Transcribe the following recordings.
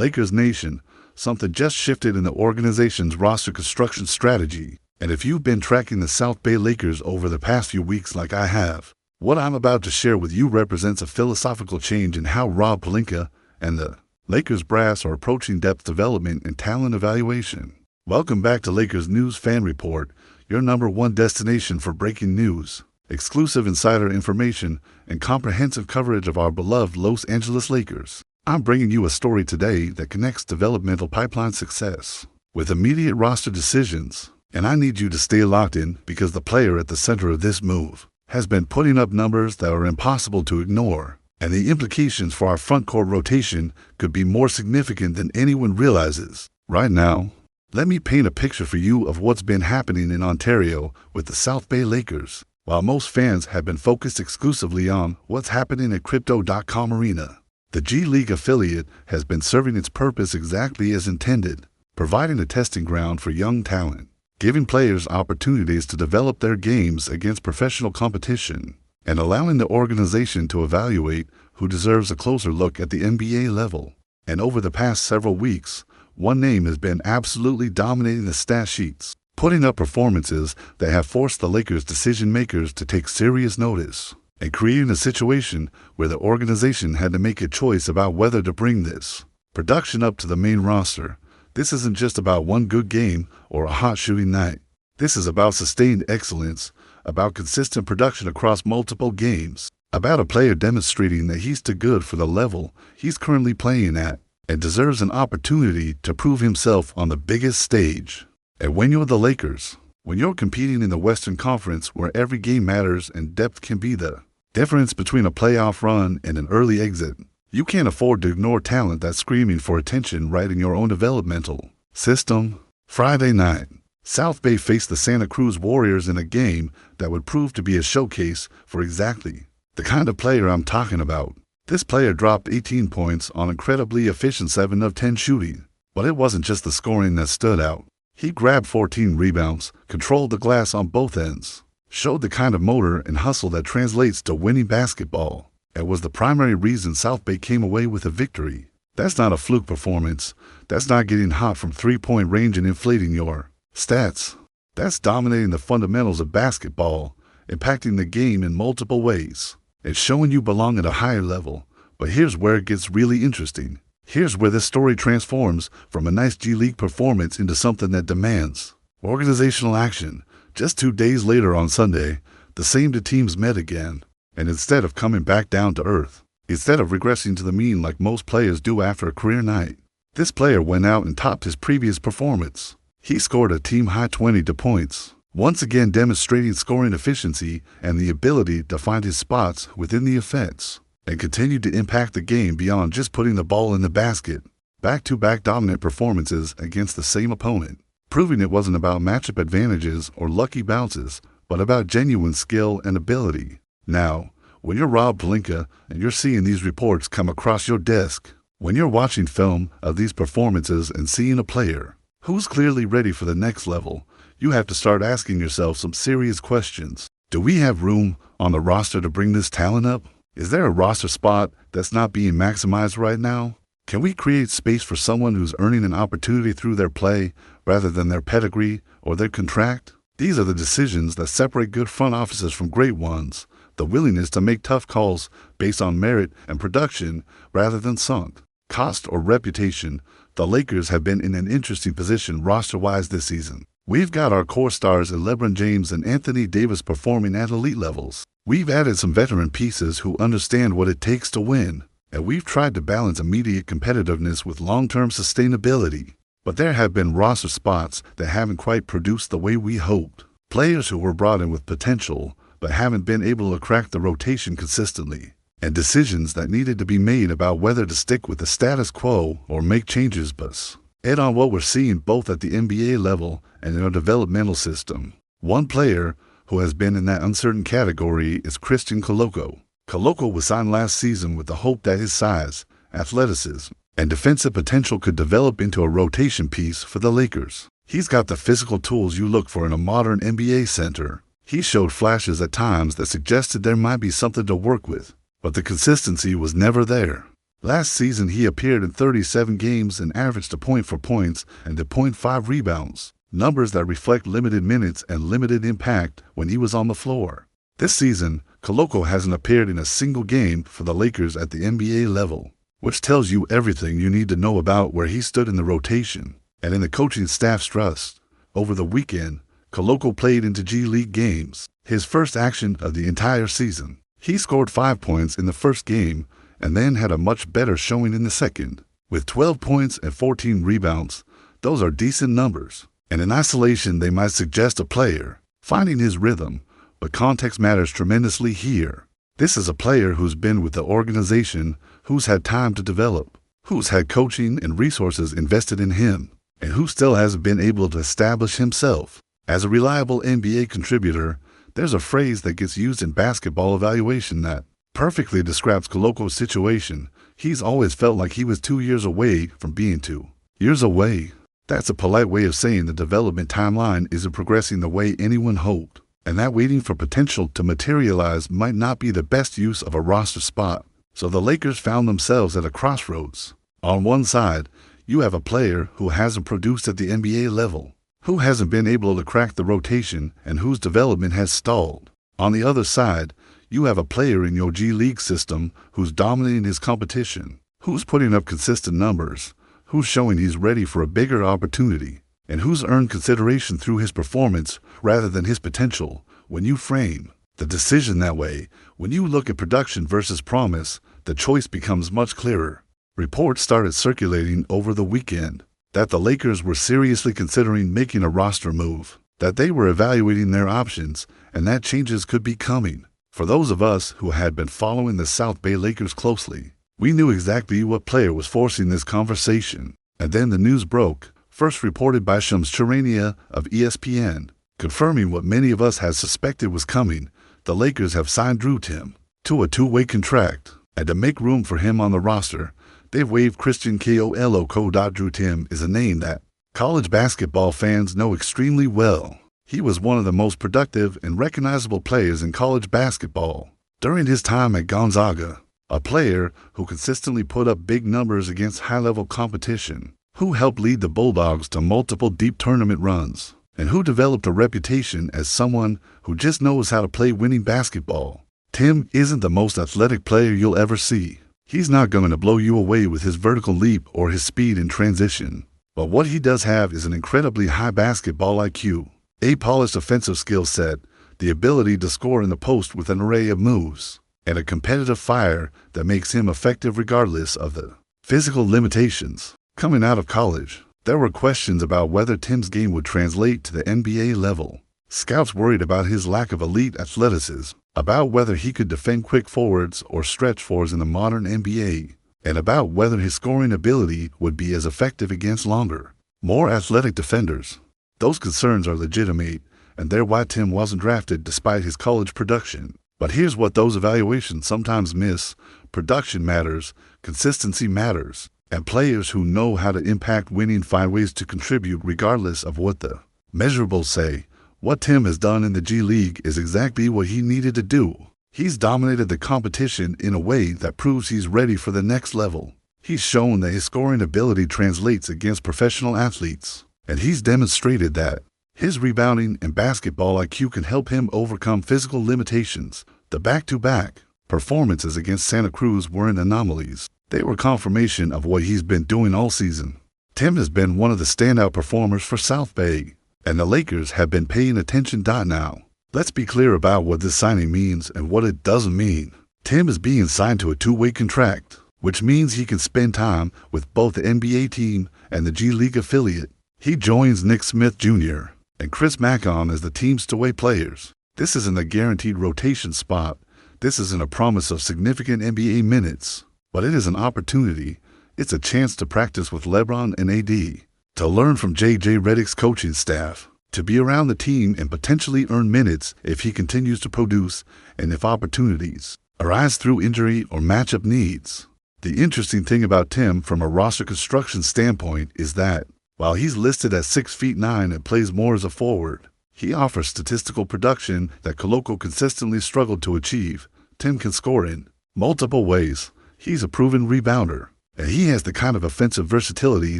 Lakers Nation, something just shifted in the organization's roster construction strategy. And if you've been tracking the South Bay Lakers over the past few weeks like I have, what I'm about to share with you represents a philosophical change in how Rob Pelinka and the Lakers brass are approaching depth development and talent evaluation. Welcome back to Lakers News Fan Report, your #1 destination for breaking news, exclusive insider information, and comprehensive coverage of our beloved Los Angeles Lakers. I'm bringing you a story today that connects developmental pipeline success with immediate roster decisions. And I need you to stay locked in because the player at the center of this move has been putting up numbers that are impossible to ignore. And the implications for our front court rotation could be more significant than anyone realizes. Right now, let me paint a picture for you of what's been happening in Ontario with the South Bay Lakers. While most fans have been focused exclusively on what's happening at Crypto.com Arena, the G League affiliate has been serving its purpose exactly as intended, providing a testing ground for young talent, giving players opportunities to develop their games against professional competition, and allowing the organization to evaluate who deserves a closer look at the NBA level. And over the past several weeks, one name has been absolutely dominating the stat sheets, putting up performances that have forced the Lakers' decision-makers to take serious notice, and creating a situation where the organization had to make a choice about whether to bring this production up to the main roster. This isn't just about one good game or a hot shooting night. This is about sustained excellence, about consistent production across multiple games, about a player demonstrating that he's too good for the level he's currently playing at and deserves an opportunity to prove himself on the biggest stage. And when you're the Lakers, when you're competing in the Western Conference where every game matters and depth can be the difference between a playoff run and an early exit, you can't afford to ignore talent that's screaming for attention right in your own developmental system. Friday night, South Bay faced the Santa Cruz Warriors in a game that would prove to be a showcase for exactly the kind of player I'm talking about. This player dropped 18 points on incredibly efficient 7 of 10 shooting, but it wasn't just the scoring that stood out. He grabbed 14 rebounds, controlled the glass on both ends, showed the kind of motor and hustle that translates to winning basketball, and was the primary reason South Bay came away with a victory. That's not a fluke performance. That's not getting hot from three-point range and inflating your stats. That's dominating the fundamentals of basketball, impacting the game in multiple ways. It's showing you belong at a higher level. But here's where it gets really interesting. Here's where this story transforms from a nice G League performance into something that demands organizational action. Just 2 days later on Sunday, the same two teams met again. And instead of coming back down to earth, instead of regressing to the mean like most players do after a career night, this player went out and topped his previous performance. He scored a team-high 22 points, once again demonstrating scoring efficiency and the ability to find his spots within the offense, and continued to impact the game beyond just putting the ball in the basket. Back-to-back dominant performances against the same opponent, proving it wasn't about matchup advantages or lucky bounces, but about genuine skill and ability. Now, when you're Rob Pelinka and you're seeing these reports come across your desk, when you're watching film of these performances and seeing a player who's clearly ready for the next level, you have to start asking yourself some serious questions. Do we have room on the roster to bring this talent up? Is there a roster spot that's not being maximized right now? Can we create space for someone who's earning an opportunity through their play rather than their pedigree or their contract? These are the decisions that separate good front offices from great ones. The willingness to make tough calls based on merit and production rather than sunk cost or reputation. The Lakers have been in an interesting position roster-wise this season. We've got our core stars in LeBron James and Anthony Davis performing at elite levels. We've added some veteran pieces who understand what it takes to win, and we've tried to balance immediate competitiveness with long-term sustainability. But there have been roster spots that haven't quite produced the way we hoped. Players who were brought in with potential but haven't been able to crack the rotation consistently, and decisions that needed to be made about whether to stick with the status quo or make changes. But add on what we're seeing both at the NBA level and in our developmental system. One player who has been in that uncertain category is Koloko. Koloko was signed last season with the hope that his size, athleticism, and defensive potential could develop into a rotation piece for the Lakers. He's got the physical tools you look for in a modern NBA center. He showed flashes at times that suggested there might be something to work with, but the consistency was never there. Last season, he appeared in 37 games and averaged a point for points and a .5 rebounds, numbers that reflect limited minutes and limited impact when he was on the floor. This season, Koloko hasn't appeared in a single game for the Lakers at the NBA level, which tells you everything you need to know about where he stood in the rotation and in the coaching staff's trust. Over the weekend, Koloko played into G League games, his first action of the entire season. He scored 5 points in the first game and then had a much better showing in the second. With 12 points and 14 rebounds, those are decent numbers, and in isolation they might suggest a player finding his rhythm, but context matters tremendously here. This is a player who's been with the organization, who's had time to develop, who's had coaching and resources invested in him, and who still hasn't been able to establish himself as a reliable NBA contributor. There's a phrase that gets used in basketball evaluation that perfectly describes Koloko's situation. He's always felt like he was 2 years away from being 2 years away. That's a polite way of saying the development timeline isn't progressing the way anyone hoped, and that waiting for potential to materialize might not be the best use of a roster spot. So the Lakers found themselves at a crossroads. On one side, you have a player who hasn't produced at the NBA level, who hasn't been able to crack the rotation, and whose development has stalled. On the other side, you have a player in your G League system who's dominating his competition, who's putting up consistent numbers, who's showing he's ready for a bigger opportunity, and who's earned consideration through his performance rather than his potential. When you frame the decision that way, when you look at production versus promise, the choice becomes much clearer. Reports started circulating over the weekend that the Lakers were seriously considering making a roster move, that they were evaluating their options, and that changes could be coming. For those of us who had been following the South Bay Lakers closely, we knew exactly what player was forcing this conversation. And then the news broke, first reported by Shams Charania of ESPN, confirming what many of us had suspected was coming. The Lakers have signed Drew Timme to a 2-way contract, and to make room for him on the roster, they've waived Christian Koloko. Drew Timme is a name that college basketball fans know extremely well. He was one of the most productive and recognizable players in college basketball during his time at Gonzaga, a player who consistently put up big numbers against high-level competition, who helped lead the Bulldogs to multiple deep tournament runs, and who developed a reputation as someone who just knows how to play winning basketball. Timme isn't the most athletic player you'll ever see. He's not going to blow you away with his vertical leap or his speed in transition. But what he does have is an incredibly high basketball IQ, a polished offensive skill set, the ability to score in the post with an array of moves, and a competitive fire that makes him effective regardless of the physical limitations. Coming out of college, there were questions about whether Timme's game would translate to the NBA level. Scouts worried about his lack of elite athleticism, about whether he could defend quick forwards or stretch fours in the modern NBA, and about whether his scoring ability would be as effective against longer, more athletic defenders. Those concerns are legitimate, and they're why Timme wasn't drafted despite his college production. But here's what those evaluations sometimes miss: production matters, consistency matters, and players who know how to impact winning find ways to contribute regardless of what the measurables say. What Timme has done in the G League is exactly what he needed to do. He's dominated the competition in a way that proves he's ready for the next level. He's shown that his scoring ability translates against professional athletes, and he's demonstrated that his rebounding and basketball IQ can help him overcome physical limitations. The back-to-back performances against Santa Cruz weren't anomalies. They were confirmation of what he's been doing all season. Timme has been one of the standout performers for South Bay, and the Lakers have been paying attention. Now, let's be clear about what this signing means and what it doesn't mean. Timme is being signed to a 2-way contract, which means he can spend time with both the NBA team and the G League affiliate. He joins Nick Smith Jr. and Chris Macon as the team's 2-way players. This isn't a guaranteed rotation spot. This isn't a promise of significant NBA minutes, but it is an opportunity. It's a chance to practice with LeBron and AD, to learn from J.J. Redick's coaching staff, to be around the team and potentially earn minutes if he continues to produce and if opportunities arise through injury or matchup needs. The interesting thing about Timme from a roster construction standpoint is that while he's listed at 6'9" and plays more as a forward, he offers statistical production that Koloko consistently struggled to achieve. Timme can score in multiple ways. He's a proven rebounder, and he has the kind of offensive versatility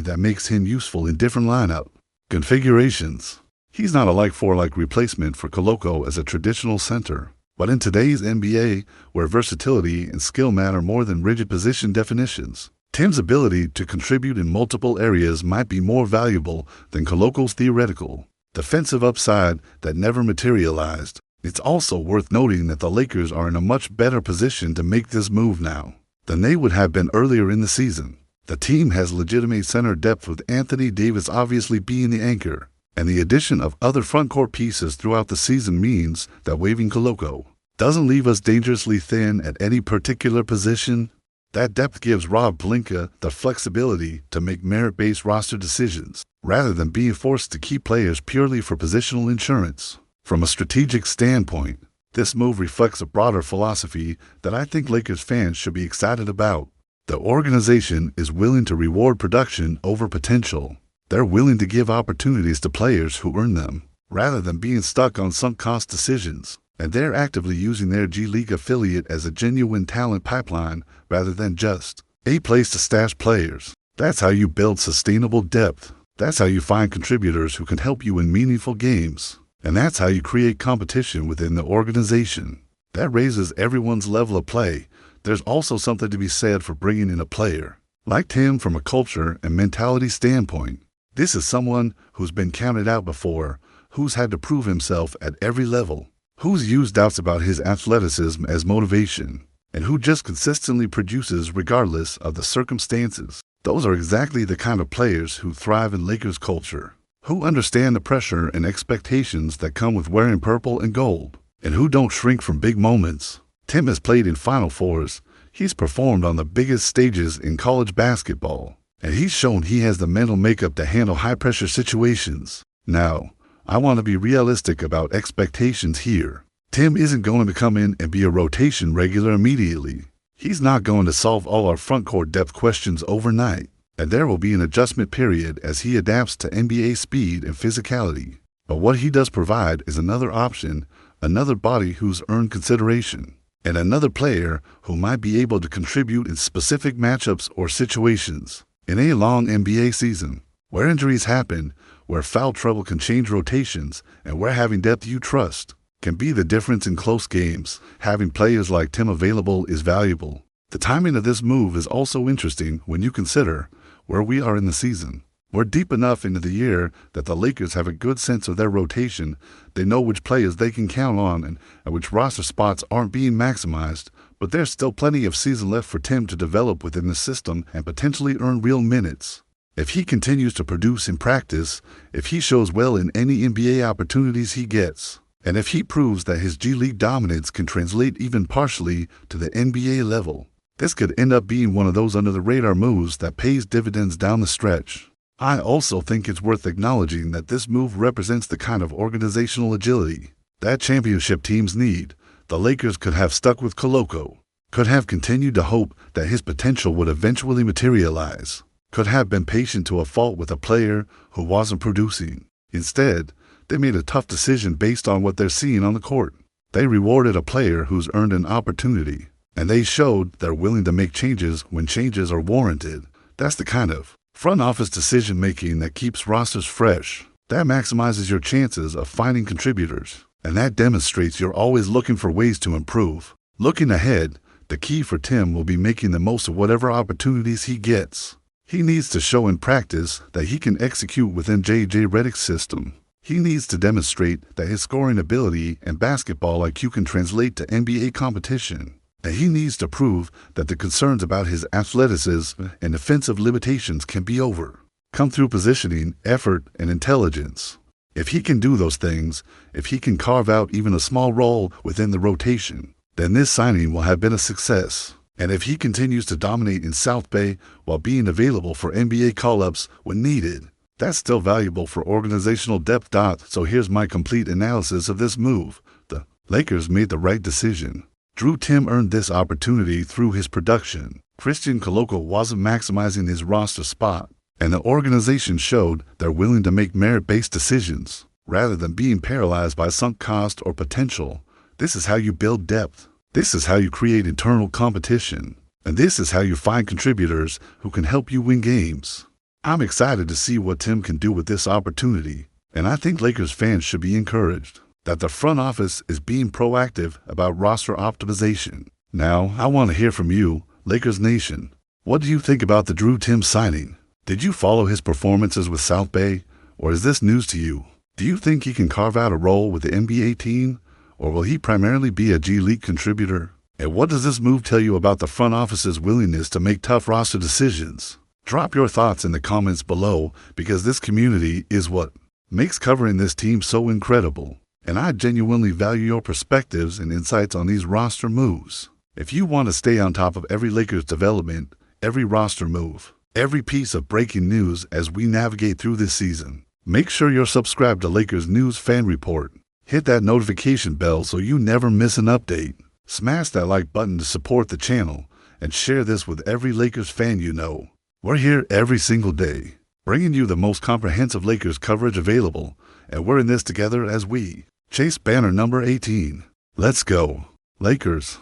that makes him useful in different lineup configurations. He's not a like-for-like replacement for Koloko as a traditional center, but in today's NBA, where versatility and skill matter more than rigid position definitions, Timme's ability to contribute in multiple areas might be more valuable than Koloko's theoretical defensive upside that never materialized. It's also worth noting that the Lakers are in a much better position to make this move now than they would have been earlier in the season. The team has legitimate center depth, with Anthony Davis obviously being the anchor, and the addition of other frontcourt pieces throughout the season means that waiving Koloko doesn't leave us dangerously thin at any particular position. That depth gives Rob Pelinka the flexibility to make merit-based roster decisions, rather than being forced to keep players purely for positional insurance. From a strategic standpoint, this move reflects a broader philosophy that I think Lakers fans should be excited about. The organization is willing to reward production over potential. They're willing to give opportunities to players who earn them, rather than being stuck on sunk cost decisions. And they're actively using their G League affiliate as a genuine talent pipeline rather than just a place to stash players. That's how you build sustainable depth. That's how you find contributors who can help you in meaningful games. And that's how you create competition within the organization. That raises everyone's level of play. There's also something to be said for bringing in a player like Timme from a culture and mentality standpoint. This is someone who's been counted out before, who's had to prove himself at every level, who's used doubts about his athleticism as motivation, and who just consistently produces regardless of the circumstances. Those are exactly the kind of players who thrive in Lakers culture, who understand the pressure and expectations that come with wearing purple and gold, and who don't shrink from big moments. Timme has played in Final Fours, he's performed on the biggest stages in college basketball, and he's shown he has the mental makeup to handle high-pressure situations. Now, I want to be realistic about expectations here. Timme isn't going to come in and be a rotation regular immediately. He's not going to solve all our frontcourt depth questions overnight, and there will be an adjustment period as he adapts to NBA speed and physicality. But what he does provide is another option, another body who's earned consideration, and another player who might be able to contribute in specific matchups or situations. In a long NBA season, where injuries happen, where foul trouble can change rotations, and where having depth you trust can be the difference in close games, having players like Timme available is valuable. The timing of this move is also interesting when you consider where we are in the season. We're deep enough into the year that the Lakers have a good sense of their rotation. They know which players they can count on and which roster spots aren't being maximized, but there's still plenty of season left for Timme to develop within the system and potentially earn real minutes. If he continues to produce in practice, if he shows well in any NBA opportunities he gets, and if he proves that his G League dominance can translate even partially to the NBA level, this could end up being one of those under-the-radar moves that pays dividends down the stretch. I also think it's worth acknowledging that this move represents the kind of organizational agility that championship teams need. The Lakers could have stuck with Koloko, could have continued to hope that his potential would eventually materialize, could have been patient to a fault with a player who wasn't producing. Instead, they made a tough decision based on what they're seeing on the court. They rewarded a player who's earned an opportunity, and they showed they're willing to make changes when changes are warranted. That's the kind of front office decision-making that keeps rosters fresh, that maximizes your chances of finding contributors, and that demonstrates you're always looking for ways to improve. Looking ahead, the key for Timme will be making the most of whatever opportunities he gets. He needs to show in practice that he can execute within J.J. Redick's system. He needs to demonstrate that his scoring ability and basketball IQ can translate to NBA competition. And he needs to prove that the concerns about his athleticism and defensive limitations can be overcome through positioning, effort, and intelligence. If he can do those things, if he can carve out even a small role within the rotation, then this signing will have been a success. And if he continues to dominate in South Bay while being available for NBA call-ups when needed, that's still valuable for organizational depth. So here's my complete analysis of this move. The Lakers made the right decision. Drew Timme earned this opportunity through his production. Christian Koloko wasn't maximizing his roster spot, and the organization showed they're willing to make merit-based decisions rather than being paralyzed by sunk cost or potential. This is how you build depth. This is how you create internal competition. And this is how you find contributors who can help you win games. I'm excited to see what Timme can do with this opportunity, and I think Lakers fans should be encouraged that the front office is being proactive about roster optimization. Now, I want to hear from you, Lakers Nation. What do you think about the Drew Timme signing? Did you follow his performances with South Bay, or is this news to you? Do you think he can carve out a role with the NBA team, or will he primarily be a G League contributor? And what does this move tell you about the front office's willingness to make tough roster decisions? Drop your thoughts in the comments below, because this community is what makes covering this team so incredible. And I genuinely value your perspectives and insights on these roster moves. If you want to stay on top of every Lakers development, every roster move, every piece of breaking news as we navigate through this season, make sure you're subscribed to Lakers News Fan Report. Hit that notification bell so you never miss an update. Smash that like button to support the channel, and share this with every Lakers fan you know. We're here every single day, bringing you the most comprehensive Lakers coverage available, and we're in this together as we chase banner number 18. Let's go, Lakers!